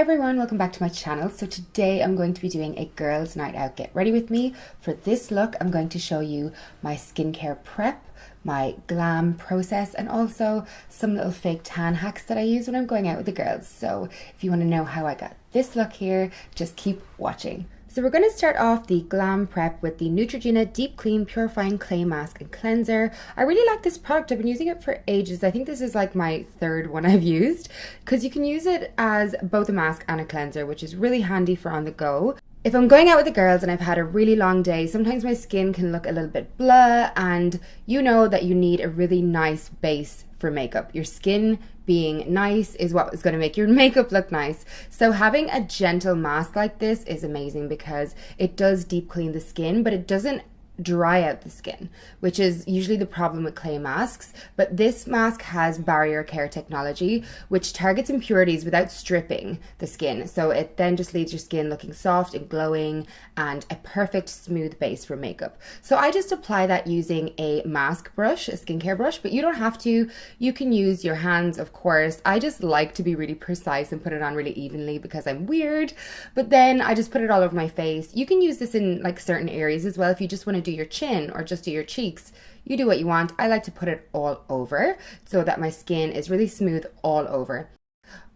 Hi everyone, welcome back to my channel. So today I'm going to be doing a girls' night out. Get ready with me. For this look, I'm going to show you my skincare prep, my glam process, and also some little fake tan hacks that I use when I'm going out with the girls. So if you want to know how I got this look here, just keep watching. So we're going to start off the glam prep with the Neutrogena Deep Clean Purifying Clay Mask and Cleanser. I really like this product. I've been using it for ages. I think this is like my third one I've used because you can use it as both a mask and a cleanser, which is really handy for on the go. If I'm going out with the girls and I've had a really long day, sometimes my skin can look a little bit blah, and you know that you need a really nice base for makeup. Your skin being nice is what is going to make your makeup look nice. So having a gentle mask like this is amazing because it does deep clean the skin, but it doesn't dry out the skin, which is usually the problem with clay masks. But this mask has barrier care technology, which targets impurities without stripping the skin. So it then just leaves your skin looking soft and glowing and a perfect smooth base for makeup. So I just apply that using a mask brush, a skincare brush, but you don't have to. You can use your hands, of course. I just like to be really precise and put it on really evenly because I'm weird, but then I just put it all over my face. You can use this in like certain areas as well. If you just want to do your chin or just do your cheeks, you do what you want. I like to put it all over so that my skin is really smooth all over.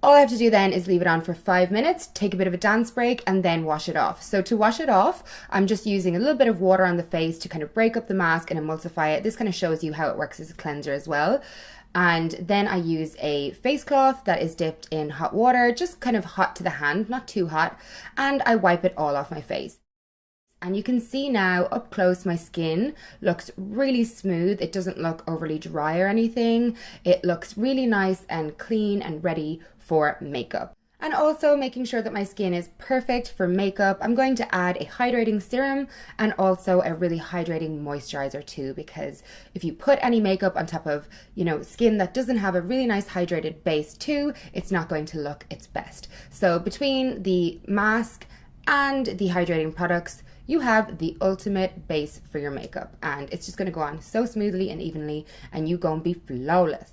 All I have to do then is leave it on for 5 minutes, take a bit of a dance break, and then wash it off. So to wash it off, I'm just using a little bit of water on the face to kind of break up the mask and emulsify it. This kind of shows you how it works as a cleanser as well. And then I use a face cloth that is dipped in hot water, just kind of hot to the hand, not too hot, and I wipe it all off my face. And you can see now up close my skin looks really smooth. It doesn't look overly dry or anything. It looks really nice and clean and ready for makeup. And also making sure that my skin is perfect for makeup, I'm going to add a hydrating serum and also a really hydrating moisturizer too, because if you put any makeup on top of, skin that doesn't have a really nice hydrated base too, it's not going to look its best. So between the mask and the hydrating products, you have the ultimate base for your makeup, and it's just going to go on so smoothly and evenly, and you going to be flawless.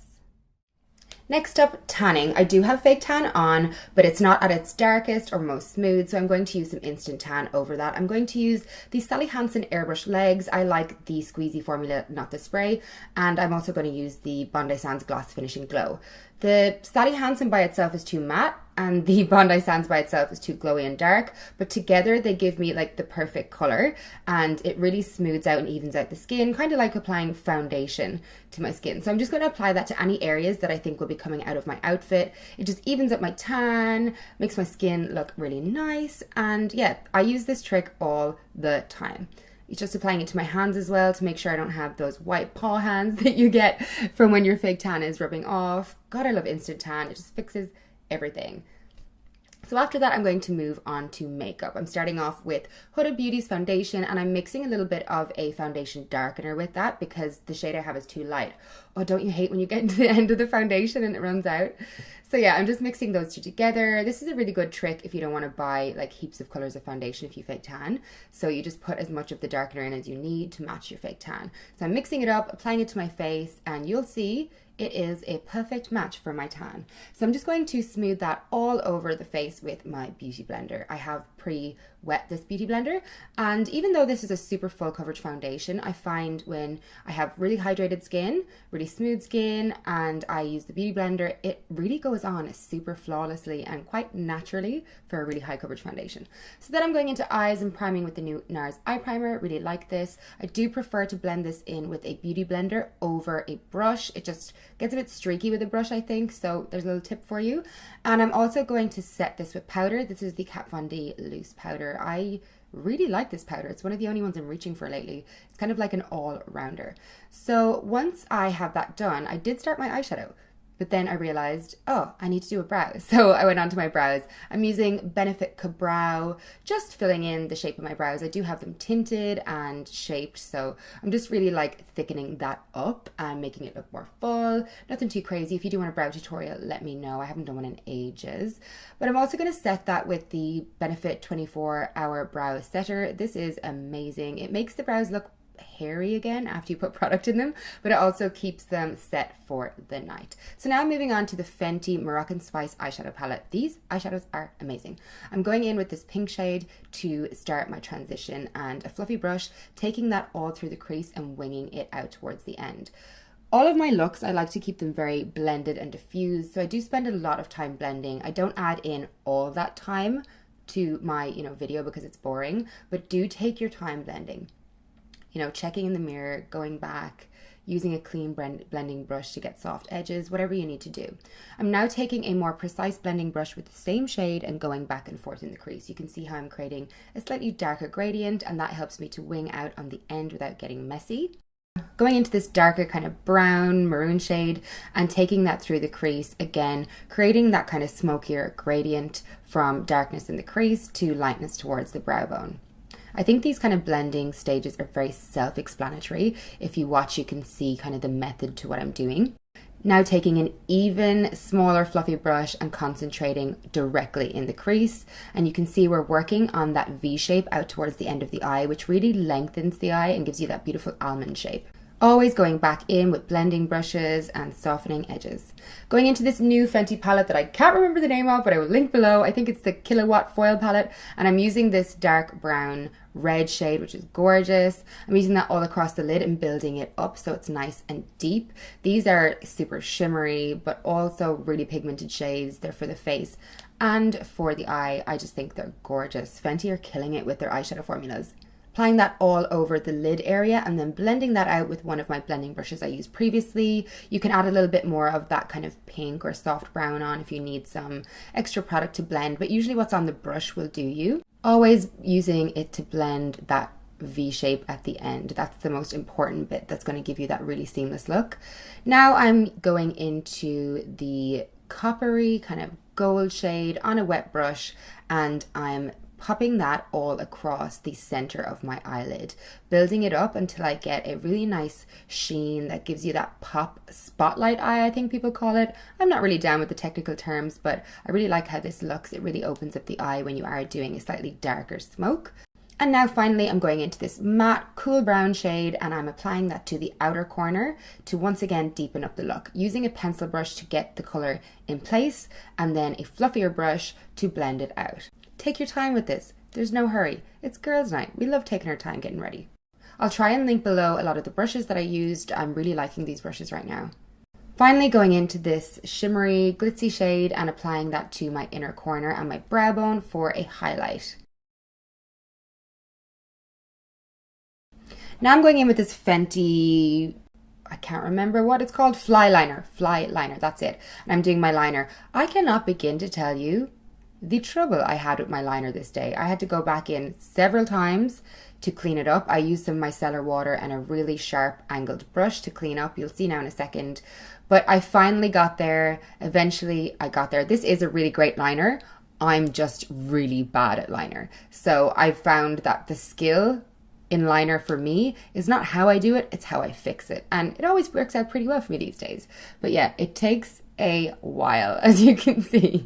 Next up, tanning. I do have fake tan on, but it's not at its darkest or most smooth, so I'm going to use some instant tan over that. I'm going to use the Sally Hansen Airbrush Legs. I like the squeezy formula, not the spray, and I'm also going to use the Bondi Sands Gloss Finishing Glow. The Sally Hansen by itself is too matte, and the Bondi Sands by itself is too glowy and dark, but together they give me like the perfect color, and it really smooths out and evens out the skin, kind of like applying foundation to my skin. So I'm just going to apply that to any areas that I think will be coming out of my outfit. It just evens up my tan, makes my skin look really nice, and yeah, I use this trick all the time. It's just applying it to my hands as well to make sure I don't have those white paw hands that you get from when your fake tan is rubbing off. God, I love instant tan. It just fixes everything. So after that, I'm going to move on to makeup. I'm starting off with Huda Beauty's foundation, and I'm mixing a little bit of a foundation darkener with that because the shade I have is too light. Oh, don't you hate when you get to the end of the foundation and it runs out? So yeah, I'm just mixing those two together. This is a really good trick if you don't want to buy like heaps of colors of foundation if you fake tan. So you just put as much of the darkener in as you need to match your fake tan. So I'm mixing it up, applying it to my face, and you'll see it is a perfect match for my tan. So I'm just going to smooth that all over the face with my beauty blender. I have pre-wet this beauty blender, and even though this is a super full coverage foundation, I find when I have really hydrated skin, really smooth skin, and I use the beauty blender, it really goes on super flawlessly and quite naturally for a really high coverage foundation. So then I'm going into eyes and priming with the new NARS eye primer. Really like this. I do prefer to blend this in with a beauty blender over a brush. It just gets a bit streaky with a brush, I think, so there's a little tip for you. And I'm also going to set this with powder. This is the Kat Von D loose powder. I really like this powder. It's one of the only ones I'm reaching for lately. It's kind of like an all-rounder. So once I have that done, I did start my eyeshadow. But then I realized, oh, I need to do a brow. So I went on to my brows. I'm using Benefit Ka-Brow, just filling in the shape of my brows. I do have them tinted and shaped, so I'm just really like thickening that up and making it look more full. Nothing too crazy. If you do want a brow tutorial, let me know. I haven't done one in ages. But I'm also going to set that with the Benefit 24-Hour Brow Setter. This is amazing. It makes the brows look hairy again after you put product in them, but it also keeps them set for the night. So now moving on to the Fenty Moroccan Spice eyeshadow palette. These eyeshadows are amazing. I'm going in with this pink shade to start my transition and a fluffy brush, taking that all through the crease and winging it out towards the end. All of my looks, I like to keep them very blended and diffused, so I do spend a lot of time blending. I don't add in all that time to my video because it's boring, but do take your time blending. Checking in the mirror, going back, using a clean blending brush to get soft edges, whatever you need to do. I'm now taking a more precise blending brush with the same shade and going back and forth in the crease. You can see how I'm creating a slightly darker gradient, and that helps me to wing out on the end without getting messy. Going into this darker kind of brown maroon shade and taking that through the crease, again creating that kind of smokier gradient from darkness in the crease to lightness towards the brow bone. I think these kind of blending stages are very self-explanatory. If you watch, you can see kind of the method to what I'm doing. Now taking an even smaller fluffy brush and concentrating directly in the crease, and you can see we're working on that V shape out towards the end of the eye, which really lengthens the eye and gives you that beautiful almond shape. Always going back in with blending brushes and softening edges. Going into this new Fenty palette that I can't remember the name of, but I will link below. I think it's the Kilowatt Foil palette, and I'm using this dark brown red shade, which is gorgeous. I'm using that all across the lid and building it up so it's nice and deep. These are super shimmery, but also really pigmented shades. They're for the face and for the eye. I just think they're gorgeous. Fenty are killing it with their eyeshadow formulas. Applying that all over the lid area and then blending that out with one of my blending brushes I used previously. You can add a little bit more of that kind of pink or soft brown on if you need some extra product to blend, but usually what's on the brush will do you. Always using it to blend that V shape at the end. That's the most important bit that's going to give you that really seamless look. Now I'm going into the coppery kind of gold shade on a wet brush, and I'm popping that all across the center of my eyelid, building it up until I get a really nice sheen that gives you that pop spotlight eye, I think people call it. I'm not really down with the technical terms, but I really like how this looks. It really opens up the eye when you are doing a slightly darker smoke. And now finally I'm going into this matte cool brown shade, and I'm applying that to the outer corner to once again deepen up the look, using a pencil brush to get the color in place and then a fluffier brush to blend it out. Take your time with this. There's no hurry. It's girls' night. We love taking our time getting ready. I'll try and link below a lot of the brushes that I used. I'm really liking these brushes right now. Finally going into this shimmery glitzy shade and applying that to my inner corner and my brow bone for a highlight. Now I'm going in with this Fenty, I can't remember what it's called, Fly Liner, that's it. And I'm doing my liner. I cannot begin to tell you the trouble I had with my liner this day. I had to go back in several times to clean it up. I used some micellar water and a really sharp angled brush to clean up. You'll see now in a second. But I finally got there. Eventually I got there. This is a really great liner. I'm just really bad at liner. So I found that the skill in liner for me is not how I do it, it's how I fix it. And it always works out pretty well for me these days. But yeah, it takes a while, as you can see.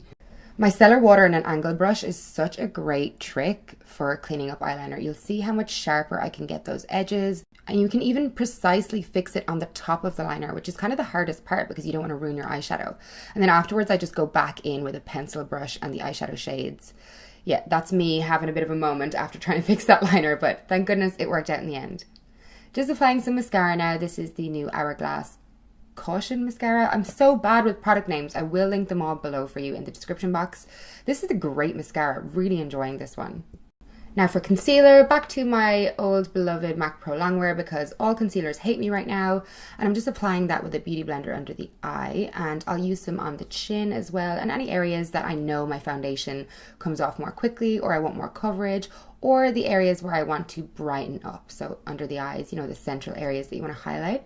Micellar water and an angle brush is such a great trick for cleaning up eyeliner. You'll see how much sharper I can get those edges, and you can even precisely fix it on the top of the liner, which is kind of the hardest part because you don't want to ruin your eyeshadow. And then afterwards I just go back in with a pencil brush and the eyeshadow shades. Yeah, that's me having a bit of a moment after trying to fix that liner, but thank goodness it worked out in the end. Just applying some mascara now. This is the new Hourglass Caution mascara. I'm so bad with product names. I will link them all below for you in the description box. This is a great mascara. Really enjoying this one. Now for concealer, back to my old beloved MAC Pro Longwear because all concealers hate me right now. And I'm just applying that with a beauty blender under the eye, and I'll use some on the chin as well, and any areas that I know my foundation comes off more quickly or I want more coverage, or the areas where I want to brighten up. So under the eyes, you know, the central areas that you want to highlight.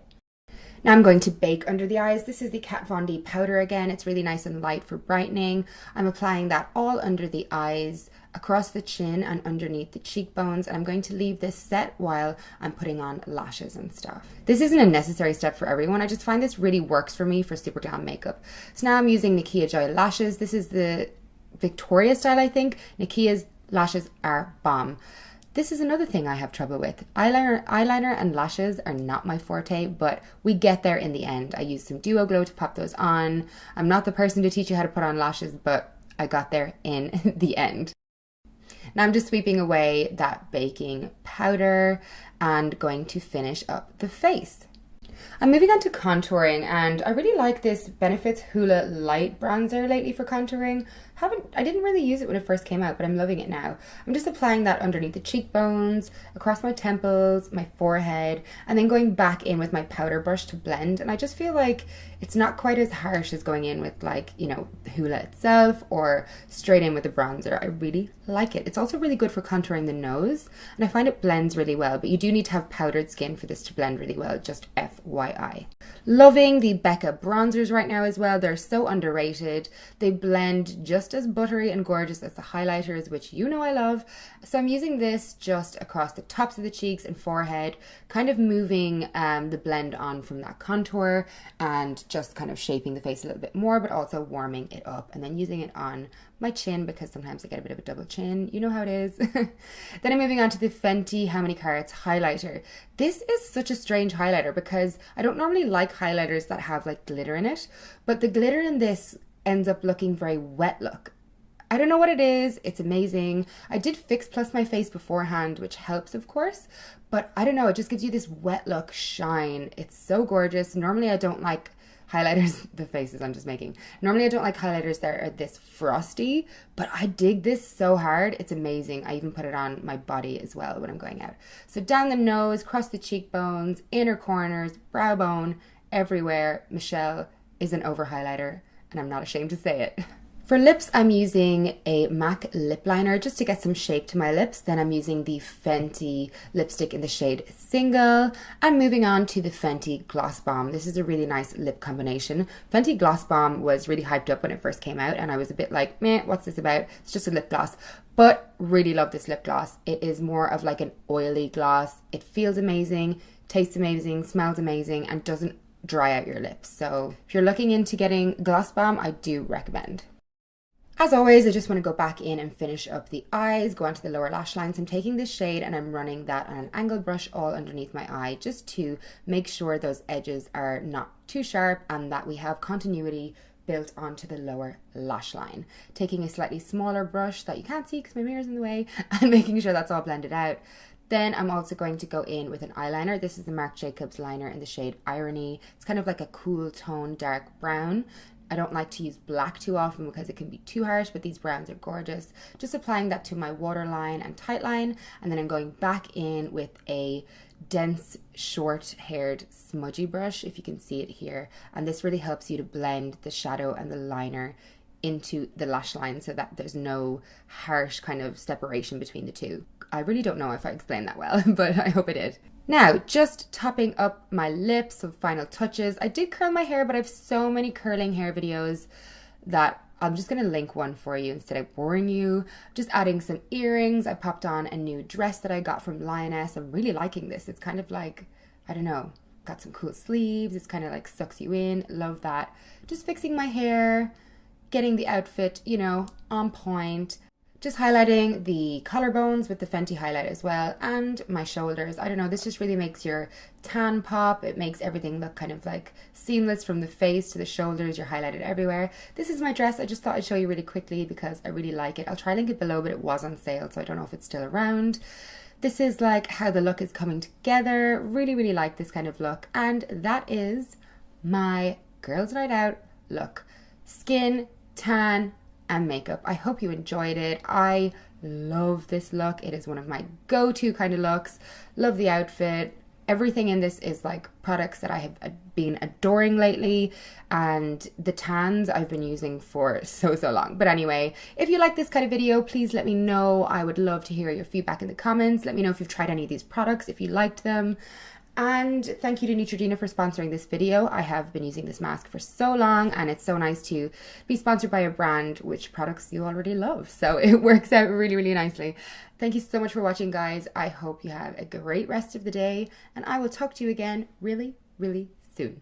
Now I'm going to bake under the eyes. This is the Kat Von D powder again. It's really nice and light for brightening. I'm applying that all under the eyes, across the chin and underneath the cheekbones, and I'm going to leave this set while I'm putting on lashes and stuff. This isn't a necessary step for everyone. I just find this really works for me for super glam makeup. So now I'm using Nakia Joy lashes. This is the Victoria style, I think. Nakia's lashes are bomb. This is another thing I have trouble with. Eyeliner and lashes are not my forte, but we get there in the end. I used some Duo Glow to pop those on. I'm not the person to teach you how to put on lashes, but I got there in the end. Now I'm just sweeping away that baking powder and going to finish up the face. I'm moving on to contouring, and I really like this Benefits Hoola Light Bronzer lately for contouring. I didn't really use it when it first came out, but I'm loving it now. I'm just applying that underneath the cheekbones, across my temples, my forehead, and then going back in with my powder brush to blend. And I just feel like it's not quite as harsh as going in with, like, you know, Hoola itself or straight in with the bronzer. I really like it. It's also really good for contouring the nose, and I find it blends really well, but you do need to have powdered skin for this to blend really well, just FYI. Loving the Becca bronzers right now as well. They're so underrated. They blend just as buttery and gorgeous as the highlighters, which you know I love. So I'm using this just across the tops of the cheeks and forehead, kind of moving the blend on from that contour and just kind of shaping the face a little bit more, but also warming it up, and then using it on my chin because sometimes I get a bit of a double chin. You know how it is. Then I'm moving on to the Fenty How Many Carats highlighter. This is such a strange highlighter because I don't normally like highlighters that have like glitter in it, but the glitter in this ends up looking very wet look. I don't know what it is. It's amazing. I did Fix Plus my face beforehand, which helps, of course, but I don't know. It just gives you this wet look shine. It's so gorgeous. Normally I don't like highlighters, the faces I'm just making. Normally I don't like highlighters that are this frosty, but I dig this so hard. It's amazing. I even put it on my body as well when I'm going out. So down the nose, across the cheekbones, inner corners, brow bone, everywhere. Michelle is an over highlighter, and I'm not ashamed to say it. For lips, I'm using a MAC lip liner just to get some shape to my lips. Then I'm using the Fenty lipstick in the shade Single. I'm moving on to the Fenty Gloss Bomb. This is a really nice lip combination. Fenty Gloss Bomb was really hyped up when it first came out, and I was a bit like, meh, what's this about? It's just a lip gloss. But really love this lip gloss. It is more of like an oily gloss. It feels amazing, tastes amazing, smells amazing, and doesn't dry out your lips. So if you're looking into getting Gloss Bomb, I do recommend. As always, I just want to go back in and finish up the eyes, go onto the lower lash lines. I'm taking this shade and I'm running that on an angled brush all underneath my eye just to make sure those edges are not too sharp and that we have continuity built onto the lower lash line. Taking a slightly smaller brush that you can't see because my mirror's in the way and making sure that's all blended out. Then I'm also going to go in with an eyeliner. This is the Marc Jacobs liner in the shade Irony. It's kind of like a cool tone, dark brown. I don't like to use black too often because it can be too harsh, but these browns are gorgeous. Just applying that to my waterline and tightline, and then I'm going back in with a dense, short-haired, smudgy brush, if you can see it here. And this really helps you to blend the shadow and the liner into the lash line so that there's no harsh kind of separation between the two. I really don't know if I explained that well, but I hope I did. Now, just topping up my lips, some final touches. I did curl my hair, but I have so many curling hair videos that I'm just going to link one for you instead of boring you. Just adding some earrings. I popped on a new dress that I got from Lioness. I'm really liking this. It's kind of like, I don't know, got some cool sleeves. It's kind of like sucks you in. Love that. Just fixing my hair, getting the outfit, you know, on point. Just highlighting the collarbones with the Fenty highlight as well, and my shoulders. I don't know, this just really makes your tan pop. It makes everything look kind of like seamless from the face to the shoulders. You're highlighted everywhere. This is my dress. I just thought I'd show you really quickly because I really like it. I'll try to link it below, but it was on sale, so I don't know if it's still around. This is like how the look is coming together. Really, really like this kind of look. And that is my girls' night out look. Skin, tan, and makeup. I hope you enjoyed it. I love this look. It is one of my go-to kind of looks. Love the outfit. Everything in this is like products that I have been adoring lately, and the tans I've been using for so long. But anyway, if you like this kind of video, please let me know. I would love to hear your feedback in the comments. Let me know if you've tried any of these products, if you liked them. And thank you to Neutrogena for sponsoring this video. I have been using this mask for so long, and it's so nice to be sponsored by a brand which products you already love. So it works out really, really nicely. Thank you so much for watching, guys. I hope you have a great rest of the day, and I will talk to you again really, really soon.